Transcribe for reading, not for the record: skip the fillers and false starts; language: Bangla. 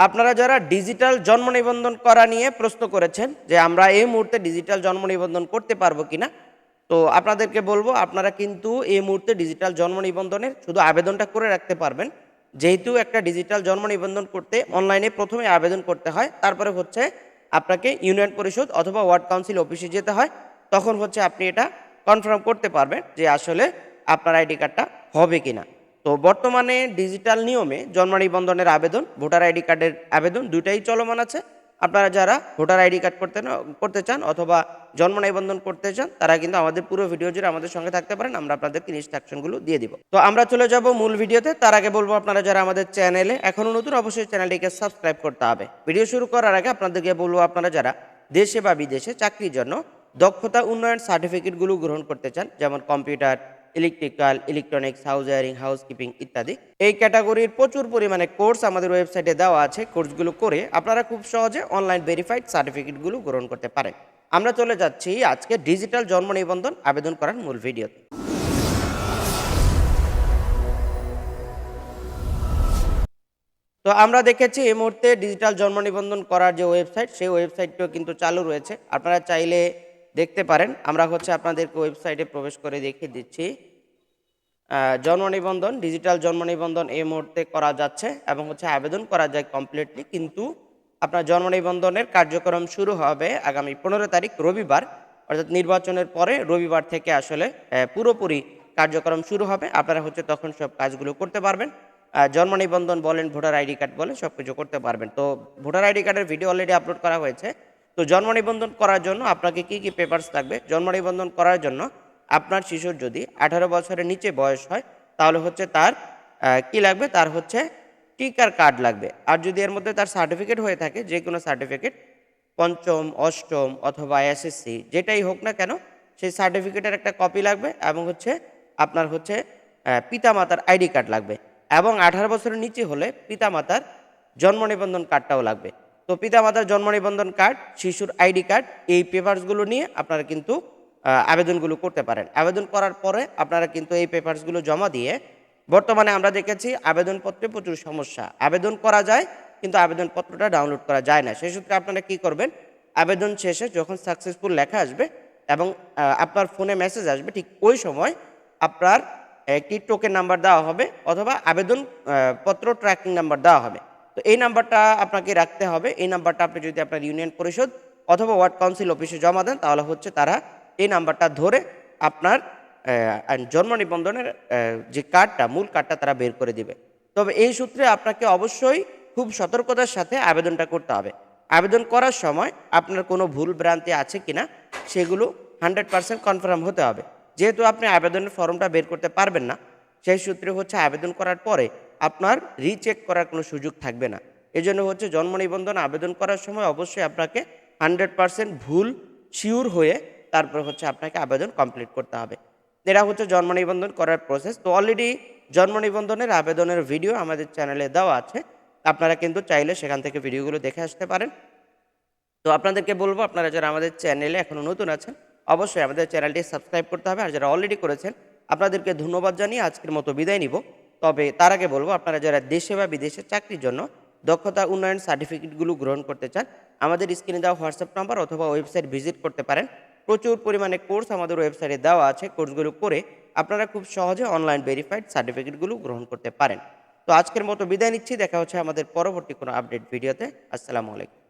আপনারা যারা ডিজিটাল জন্ম নিবন্ধন করা নিয়ে প্রশ্ন করেছেন যে আমরা এই মুহূর্তে ডিজিটাল জন্ম নিবন্ধন করতে পারবো কিনা, তো আপনাদেরকে বলবো আপনারা কিন্তু এই মুহূর্তে ডিজিটাল জন্ম নিবন্ধনের শুধু আবেদনটা করে রাখতে পারবেন। যেহেতু একটা ডিজিটাল জন্ম নিবন্ধন করতে অনলাইনে প্রথমে আবেদন করতে হয়, তারপরে হচ্ছে আপনাকে ইউনিয়ন পরিষদ অথবা ওয়ার্ড কাউন্সিল অফিসে যেতে হয়, তখন হচ্ছে আপনি এটা কনফার্ম করতে পারবেন যে আসলে আপনার আইডি কার্ডটা হবে কিনা। তো বর্তমানে ডিজিটাল নিয়মে জন্ম নিবন্ধনের আবেদন, ভোটার আইডি কার্ডের আবেদন দুটাই চলমান আছে। আপনারা যারা ভোটার আইডি কার্ড করতে চান অথবা জন্ম নিবন্ধন করতে চান, তারা কিন্তু আমাদের পুরো ভিডিও জুড়ে আমাদের সঙ্গে থাকতে পারেন, আমরা আপনাদেরকে ইনস্ট্রাকশনগুলো দিয়ে দিব। তো আমরা চলে যাব মূল ভিডিওতে। তার আগে বলবো আপনারা যারা আমাদের চ্যানেলে এখনো নতুন, অবশ্যই চ্যানেলটিকে সাবস্ক্রাইব করতে হবে। ভিডিও শুরু করার আগে আপনাদেরকে বলবো আপনারা যারা দেশে বা বিদেশে চাকরির জন্য দক্ষতা উন্নয়ন সার্টিফিকেটগুলো গ্রহণ করতে চান, যেমন computer, electrical, electronics, house wiring, housekeeping ইত্যাদি, এই ক্যাটাগরির প্রচুর পরিমাণে কোর্স আমাদের ওয়েবসাইটে দেওয়া আছে। কোর্সগুলো করে আপনারা খুব সহজে অনলাইন ভেরিফাইড সার্টিফিকেটগুলো গ্রহণ করতে পারেন। আমরা চলে যাচ্ছি আজকে ডিজিটাল জন্ম নিবন্ধন আবেদন করার মূল ভিডিওতে। তো আমরা দেখেছি এই মুহূর্তে ডিজিটাল জন্ম নিবন্ধন করার যে ওয়েবসাইট, সেই ওয়েবসাইটটিও কিন্তু চালু রয়েছে, আপনারা চাইলে দেখতে পারেন। আমরা হচ্ছে আপনাদেরকে ওয়েবসাইটে প্রবেশ করে দেখিয়ে দিচ্ছি। জন্ম নিবন্ধন, ডিজিটাল জন্ম নিবন্ধন এই মুহূর্তে করা যাচ্ছে এবং হচ্ছে আবেদন করা যায় কমপ্লিটলি। কিন্তু আপনার জন্ম নিবন্ধনের কার্যক্রম শুরু হবে আগামী 15 তারিখ রবিবার, অর্থাৎ নির্বাচনের পরে রবিবার থেকে আসলে পুরোপুরি কার্যক্রম শুরু হবে। আপনারা হচ্ছে তখন সব কাজগুলো করতে পারবেন। জন্ম নিবন্ধন বলেন, ভোটার আইডি কার্ড বলেন, সব কিছু করতে পারবেন। তো ভোটার আইডি কার্ডের ভিডিও অলরেডি আপলোড করা হয়েছে। তো জন্ম নিবন্ধন করার জন্য আপনাকে কি কি পেপারস লাগবে? জন্ম নিবন্ধন করার জন্য আপনার শিশুর যদি 18 বছরের নিচে বয়স হয়, তাহলে হচ্ছে তার কি লাগবে? তার হচ্ছে টিকার কার্ড লাগবে। আর যদি এর মধ্যে তার সার্টিফিকেট হয়ে থাকে, যে কোনো সার্টিফিকেট, পঞ্চম, অষ্টম অথবা এসএসসি যেটাই হোক না কেন, সেই সার্টিফিকেটের একটা কপি লাগবে এবং হচ্ছে আপনার হচ্ছে পিতামাতার আইডি কার্ড লাগবে। এবং 18 বছরের নিচে হলে পিতামাতার জন্ম নিবন্ধন কার্ডটাও লাগবে। তো পিতামাতার জন্ম নিবন্ধন কার্ড, শিশুর আইডি কার্ড, এই পেপারসগুলো নিয়ে আপনারা কিন্তু আবেদনগুলো করতে পারেন। আবেদন করার পরে আপনারা কিন্তু এই পেপারসগুলো জমা দিয়ে, বর্তমানে আমরা দেখেছি আবেদনপত্রে প্রচুর সমস্যা, আবেদন করা যায় কিন্তু আবেদনপত্রটা ডাউনলোড করা যায় না। সেই সূত্রে আপনারা কি করবেন, আবেদন শেষে যখন সাকসেসফুল লেখা আসবে এবং আপনার ফোনে মেসেজ আসবে, ঠিক ওই সময় আপনার একটি টোকেন নাম্বার দেওয়া হবে অথবা আবেদন পত্র ট্র্যাকিং নাম্বার দেওয়া হবে। তো এই নাম্বারটা আপনাকে রাখতে হবে। এই নাম্বারটা আপনি যদি আপনার ইউনিয়ন পরিষদ অথবা ওয়ার্ড কাউন্সিল অফিসে জমা দেন, তাহলে হচ্ছে তারা এই নাম্বারটা ধরে আপনার জন্ম নিবন্ধনের যে কার্ডটা, মূল কার্ডটা তারা বের করে দিবে। তবে এই সূত্রে আপনাকে অবশ্যই খুব সতর্কতার সাথে আবেদনটা করতে হবে। আবেদন করার সময় আপনার কোনো ভুল ভ্রান্তি আছে কিনা সেগুলো 100% কনফার্ম হতে হবে। যেহেতু আপনি আবেদনের ফর্মটা বের করতে পারবেন না, সেই সূত্রে হচ্ছে আবেদন করার পরে আপনার রিচেক করার কোনো সুযোগ থাকবে না। এজন্য হচ্ছে জন্ম নিবন্ধন আবেদন করার সময় অবশ্যই আপনাকে 100% ভুল শিওর হয়ে তারপর হচ্ছে আপনাকে আবেদন কমপ্লিট করতে হবে। এটা হচ্ছে জন্ম নিবন্ধন করার প্রসেস। তো অলরেডি জন্ম নিবন্ধনের আবেদনের ভিডিও আমাদের চ্যানেলে দেওয়া আছে, আপনারা কিন্তু চাইলে সেখান থেকে ভিডিওগুলো দেখে আসতে পারেন। তো আপনাদেরকে বলবো আপনারা যারা আমাদের চ্যানেলে এখনও নতুন আছেন, অবশ্যই আমাদের চ্যানেলটি সাবস্ক্রাইব করতে হবে। আর যারা অলরেডি করেছেন, আপনাদেরকে ধন্যবাদ জানিয়ে আজকের মতো বিদায় নিব। তবে তার আগে বলবো আপনারা যারা দেশে বা বিদেশে চাকরির জন্য দক্ষতা উন্নয়ন সার্টিফিকেটগুলো গ্রহণ করতে চান, আমাদের স্ক্রিনে দেওয়া হোয়াটসঅ্যাপ নাম্বার অথবা ওয়েবসাইট ভিজিট করতে পারেন। প্রচুর পরিমাণে কোর্স আমাদের ওয়েবসাইটে দেওয়া আছে। কোর্সগুলো করে আপনারা খুব সহজে অনলাইন ভেরিফাইড সার্টিফিকেটগুলো গ্রহণ করতে পারেন। তো আজকের মতো বিদায় নিচ্ছি, দেখা হচ্ছে আমাদের পরবর্তী কোনো আপডেট ভিডিওতে। আসসালামু আলাইকুম।